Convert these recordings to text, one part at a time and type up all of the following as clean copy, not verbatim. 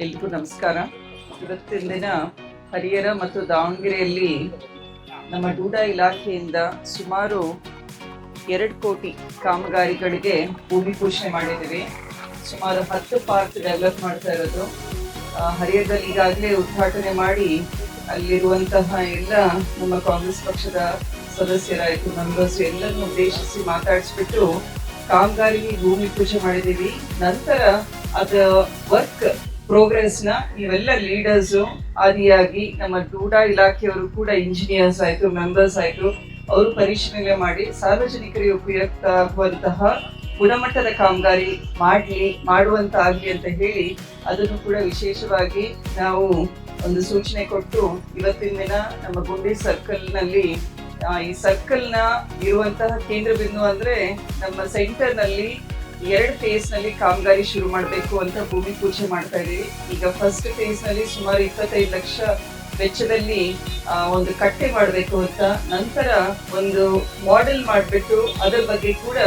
ಎಲ್ರಿಗೂ ನಮಸ್ಕಾರ. ಇವತ್ತಿನ ದಿನ ಹರಿಹರ ಮತ್ತು ದಾವಣಗೆರೆಯಲ್ಲಿ ನಮ್ಮ ಡೂಡಾ ಇಲಾಖೆಯಿಂದ ಸುಮಾರು 2 ಕೋಟಿ ಕಾಮಗಾರಿಗಳಿಗೆ ಭೂಮಿ ಪೂಜೆ ಮಾಡಿದ್ದೀವಿ. ಸುಮಾರು 10 ಪಾರ್ಕ್ ಡೆವಲಪ್ ಮಾಡ್ತಾ ಇರೋದು. ಹರಿಹರದಲ್ಲಿ ಈಗಾಗಲೇ ಉದ್ಘಾಟನೆ ಮಾಡಿ ಅಲ್ಲಿರುವಂತಹ ಎಲ್ಲ ನಮ್ಮ ಕಾಂಗ್ರೆಸ್ ಪಕ್ಷದ ಸದಸ್ಯರಾಯಿತು, ಮೆಂಬರ್ಸ್ ಎಲ್ಲರನ್ನು ಉದ್ದೇಶಿಸಿ ಮಾತಾಡಿಸ್ಬಿಟ್ಟು ಕಾಮಗಾರಿಗೆ ಭೂಮಿ ಪೂಜೆ ಮಾಡಿದ್ದೀವಿ. ನಂತರ ಅದ ವರ್ಕ್ ಪ್ರೋಗ್ರೆಸ್ನ ನೀವೆಲ್ಲ ಲೀಡರ್ಸು ಆದಿಯಾಗಿ ನಮ್ಮ ಡೂಡಾ ಇಲಾಖೆಯವರು ಕೂಡ ಇಂಜಿನಿಯರ್ಸ್ ಆಯಿತು, ಮೆಂಬರ್ಸ್ ಆಯಿತು, ಅವರು ಪರಿಶೀಲನೆ ಮಾಡಿ ಸಾರ್ವಜನಿಕರಿಗೆ ಉಪಯುಕ್ತ ಆಗುವಂತಹ ಗುಣಮಟ್ಟದ ಕಾಮಗಾರಿ ಮಾಡುವಂತಾಗಲಿ ಅಂತ ಹೇಳಿ ಅದನ್ನು ಕೂಡ ವಿಶೇಷವಾಗಿ ನಾವು ಒಂದು ಸೂಚನೆ ಕೊಟ್ಟು ಇವತ್ತಿನ ದಿನ ನಮ್ಮ ಗುಂಡಿ ಸರ್ಕಲ್ನಲ್ಲಿ ಈ ಸರ್ಕಲ್ನ ಇರುವಂತಹ ಕೇಂದ್ರ ಬಿಂದು ಅಂದ್ರೆ ನಮ್ಮ ಸೆಂಟರ್ನಲ್ಲಿ 2 ಫೇಸ್ನಲ್ಲಿ ಕಾಮಗಾರಿ ಶುರು ಮಾಡಬೇಕು ಅಂತ ಭೂಮಿ ಪೂಜೆ ಮಾಡ್ತಾ ಇದೀವಿ. ಈಗ ಫಸ್ಟ್ ಫೇಸ್ನಲ್ಲಿ ಸುಮಾರು 25 ಲಕ್ಷ ವೆಚ್ಚದಲ್ಲಿ ಒಂದು ಕಟ್ಟೆ ಮಾಡಬೇಕು ಅಂತ, ನಂತರ ಒಂದು ಮಾಡೆಲ್ ಮಾಡಿಬಿಟ್ಟು ಅದರ ಬಗ್ಗೆ ಕೂಡ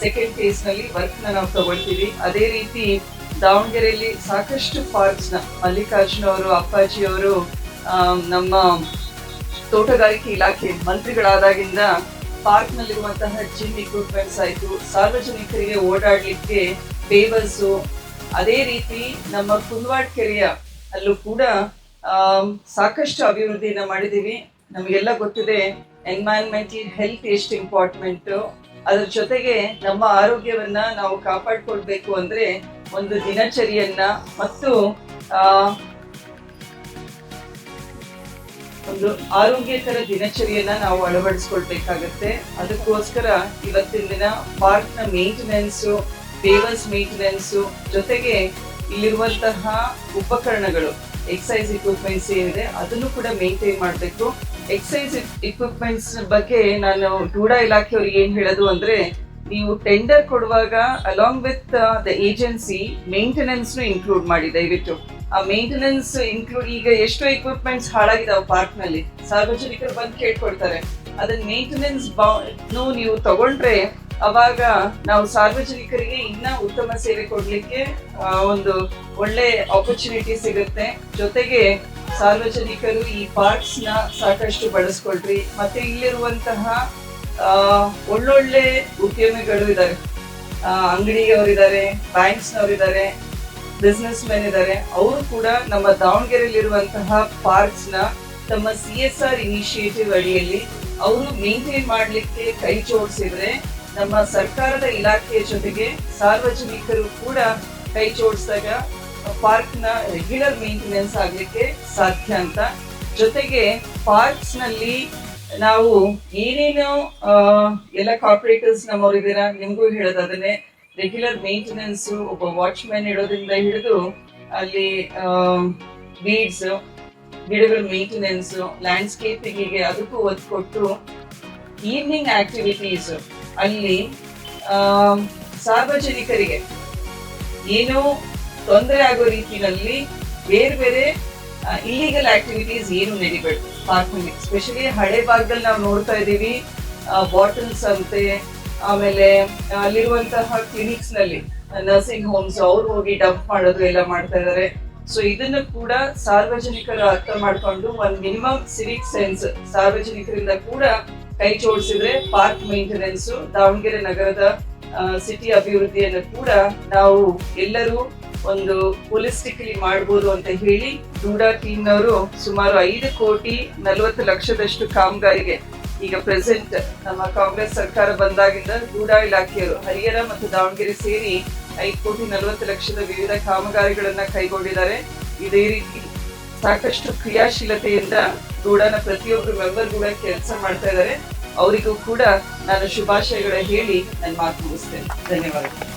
ಸೆಕೆಂಡ್ ಫೇಸ್ನಲ್ಲಿ ವರ್ಕ್ನ ನಾವು ತಗೊಳ್ತೀವಿ. ಅದೇ ರೀತಿ ದಾವಣಗೆರೆಯಲ್ಲಿ ಸಾಕಷ್ಟು ಪಾರ್ಕ್ಸ್ನ ಮಲ್ಲಿಕಾರ್ಜುನ ಅವರು, ಅಪ್ಪಾಜಿ ಅವರು ನಮ್ಮ ತೋಟಗಾರಿಕೆ ಇಲಾಖೆ ಮಂತ್ರಿಗಳಾದಾಗಿಂದ ಪಾರ್ಕ್ನಲ್ಲಿರುವಂತಹ ಜಿಮ್ ಇಕ್ವಿಪ್ಮೆಂಟ್ಸ್ ಆಯಿತು, ಸಾರ್ವಜನಿಕರಿಗೆ ಓಡಾಡಲಿಕ್ಕೆ ಪೇವರ್ಸು, ಅದೇ ರೀತಿ ನಮ್ಮ ಕುಂದವಾಡ ಕೆರೆಯ ಅಲ್ಲೂ ಕೂಡ ಸಾಕಷ್ಟು ಅಭಿವೃದ್ಧಿಯನ್ನು ಮಾಡಿದ್ದೀವಿ. ನಮಗೆಲ್ಲ ಗೊತ್ತಿದೆ ಎನ್ವೈರನ್ಮೆಂಟಲ್ ಹೆಲ್ತ್ ಎಷ್ಟು ಇಂಪಾರ್ಟೆಂಟು. ಅದರ ಜೊತೆಗೆ ನಮ್ಮ ಆರೋಗ್ಯವನ್ನ ನಾವು ಕಾಪಾಡ್ಕೊಳ್ಬೇಕು ಅಂದ್ರೆ ಒಂದು ದಿನಚರಿಯನ್ನ ಮತ್ತು ಒಂದು ಆರೋಗ್ಯಕರ ದಿನಚರಿಯನ್ನ ನಾವು ಅಳವಡಿಸ್ಕೊಳ್ಬೇಕಾಗತ್ತೆ. ಅದಕ್ಕೋಸ್ಕರ ಇವತ್ತಿನ ದಿನ ಪಾರ್ಕ್ನ ಮೇಂಟೆನೆನ್ಸು, ಪೇವರ್ಸ್ ಮೇಂಟೆನೆನ್ಸು, ಜೊತೆಗೆ ಇಲ್ಲಿರುವಂತಹ ಉಪಕರಣಗಳು ಎಕ್ಸೈಸ್ ಇಕ್ವಿಪ್ಮೆಂಟ್ಸ್ ಏನಿದೆ ಅದನ್ನು ಕೂಡ ಮೇಂಟೈನ್ ಮಾಡಬೇಕು. ಎಕ್ಸೈಸ್ ಇಕ್ವಿಪ್ಮೆಂಟ್ಸ್ ಬಗ್ಗೆ ನಾನು ಡೂಡಾ ಇಲಾಖೆಯವ್ರಿಗೆ ಏನ್ ಹೇಳೋದು ಅಂದ್ರೆ, ನೀವು ಟೆಂಡರ್ ಕೊಡುವಾಗ along with the agency maintenance include ಮಾಡಿ ದಯವಿಟ್ಟು. ಆ ಮೇಂಟೆನೆನ್ಸ್ ಇನ್ಕ್ಲೂಡ್, ಈಗ ಎಷ್ಟೋ ಇಕ್ವಿಪ್ಮೆಂಟ್ಸ್ ಹಾಳಾಗಿದಾವೆ ಪಾರ್ಕ್ ನಲ್ಲಿ, ಸಾರ್ವಜನಿಕರು ಬಂದು ಕೇಳ್ಕೊಳ್ತಾರೆ. ಅದನ್ನ ಮೇಂಟೆನೆನ್ಸ್ ನೀವು ತಗೊಂಡ್ರೆ ಅವಾಗ ನಾವು ಸಾರ್ವಜನಿಕರಿಗೆ ಇನ್ನ ಉತ್ತಮ ಸೇವೆ ಕೊಡ್ಲಿಕ್ಕೆ ಒಂದು ಒಳ್ಳೆ ಆಪರ್ಚುನಿಟಿ ಸಿಗುತ್ತೆ. ಜೊತೆಗೆ ಸಾರ್ವಜನಿಕರು ಈ ಪಾರ್ಕ್ಸ್ ನ ಸಾಕಷ್ಟು ಬಳಸ್ಕೊಳ್ರಿ. ಮತ್ತೆ ಇಲ್ಲಿರುವಂತಹ ಒಳ್ಳೊಳ್ಳೆ ಉದ್ಯಮಿಗಳು ಇದ್ದಾರೆ, ಅಂಗಡಿಯವರಿದ್ದಾರೆ, ಬ್ಯಾಂಕ್ಸ್ನವರಿದ್ದಾರೆ, ಬಿಸ್ನೆಸ್ ಮೆನ್ ಇದ್ದಾರೆ. ಅವರು ಕೂಡ ನಮ್ಮ ದಾವಣಗೆರೆಯಲ್ಲಿರುವಂತಹ ಪಾರ್ಕ್ಸ್ ನ ತಮ್ಮ CSR ಇನಿಷಿಯೇಟಿವ್ ಅಡಿಯಲ್ಲಿ ಅವರು ಮೇಂಟೈನ್ ಮಾಡಲಿಕ್ಕೆ ಕೈ ಜೋಡಿಸಿದ್ರೆ ನಮ್ಮ ಸರ್ಕಾರದ ಇಲಾಖೆಯ ಜೊತೆಗೆ ಸಾರ್ವಜನಿಕರು ಕೂಡ ಕೈ ಜೋಡಿಸಿದಾಗ ಪಾರ್ಕ್ ನ ರೆಗ್ಯುಲರ್ ಮೇಂಟೆನೆನ್ಸ್ ಆಗ್ಲಿಕ್ಕೆ ಸಾಧ್ಯ ಅಂತ. ಜೊತೆಗೆ ಪಾರ್ಕ್ಸ್ ನಲ್ಲಿ ನಾವು ಏನೇನು ಎಲ್ಲ ಕಾರ್ಪೊರೇಟರ್ಸ್ ನಮ್ಮವರಿದ್ದೀರಾ, ನಿಮ್ಗೂ ಹೇಳೋದು ಅದನ್ನೇ, ರೆಗ್ಯುಲರ್ ಮೇಂಟೆನೆನ್ಸ್, ಒಬ್ಬ ವಾಚ್ಮ್ಯಾನ್ ಇಡೋದ್ರಿಂದ ಹಿಡಿದು ಅಲ್ಲಿ ವೀಡ್ಸ್, ಗಿಡಗಳ ಮೇಂಟೆನೆನ್ಸ್, ಲ್ಯಾಂಡ್ಸ್ಕೇಪಿಂಗಿಗೆ ಅದಕ್ಕೂ ಒತ್ತು ಕೊಟ್ಟು ಈವ್ನಿಂಗ್ ಆಕ್ಟಿವಿಟೀಸ್ ಅಲ್ಲಿ ಸಾರ್ವಜನಿಕರಿಗೆ ಏನೋ ತೊಂದರೆ ಆಗೋ ರೀತಿಯಲ್ಲಿ ಬೇರೆ ಬೇರೆ ಇಲ್ಲಿಗಲ್ ಆಕ್ಟಿವಿಟೀಸ್ ಏನು ನಡಿಬೇಡ್ದು ಪಾರ್ಕ್ನಲ್ಲಿ. ಎಸ್ಪೆಷಲಿ ಹಳೆ ಭಾಗದಲ್ಲಿ ನಾವು ನೋಡ್ತಾ ಇದ್ದೀವಿ, ಬಾಟಲ್ಸ್ ಅಂತೆ, ಆಮೇಲೆ ಅಲ್ಲಿರುವಂತಹ ಕ್ಲಿನಿಕ್ಸ್ ನಲ್ಲಿ ನರ್ಸಿಂಗ್ ಹೋಮ್ಸ್ ಅವ್ರು ಹೋಗಿ ಡಂಪ್ ಮಾಡೋದು ಎಲ್ಲ ಮಾಡ್ತಾ ಇದ್ದಾರೆ. ಸೊ ಇದನ್ನು ಕೂಡ ಸಾರ್ವಜನಿಕರು ಅರ್ಥ ಮಾಡ್ಕೊಂಡು ಒಂದು ಮಿನಿಮಮ್ ಸಿವಿಕ್ ಸೆನ್ಸ್ ಸಾರ್ವಜನಿಕರಿಂದ ಕೂಡ ಕೈ ಜೋಡಿಸಿದ್ರೆ ಪಾರ್ಕ್ ಮೇಂಟೆನೆನ್ಸ್, ದಾವಣಗೆರೆ ನಗರದ ಸಿಟಿ ಅಭಿವೃದ್ಧಿಯನ್ನು ಕೂಡ ನಾವು ಎಲ್ಲರೂ ಒಂದು ಹೋಲಿಸ್ಟಿಕಲಿ ಮಾಡ್ಬೋದು ಅಂತ ಹೇಳಿ ಡೂಡಾ ಟೀಮ್ನವರು ಸುಮಾರು 5,40 ಲಕ್ಷದಷ್ಟು ಕಾಮಗಾರಿಗೆ ಈಗ ಪ್ರೆಸೆಂಟ್ ನಮ್ಮ ಕಾಂಗ್ರೆಸ್ ಸರ್ಕಾರ ಬಂದಾಗಿಂದ ಡೂಡಾ ಇಲಾಖೆಯವರು ಹರಿಹರ ಮತ್ತು ದಾವಣಗೆರೆ ಸೇರಿ 5,40 ಲಕ್ಷದ ವಿವಿಧ ಕಾಮಗಾರಿಗಳನ್ನ ಕೈಗೊಂಡಿದ್ದಾರೆ. ಇದೇ ರೀತಿ ಸಾಕಷ್ಟು ಕ್ರಿಯಾಶೀಲತೆಯಿಂದ ಡೂಡಾನ ಪ್ರತಿಯೊಬ್ಬರು ಮೆಂಬರ್ ಕೂಡ ಕೆಲಸ ಮಾಡ್ತಾ ಇದ್ದಾರೆ. ಅವರಿಗೂ ಕೂಡ ನಾನು ಶುಭಾಶಯಗಳ ಹೇಳಿ ನನ್ನ ಮಾತು ಮುಗಿಸ್ತೇನೆ. ಧನ್ಯವಾದಗಳು.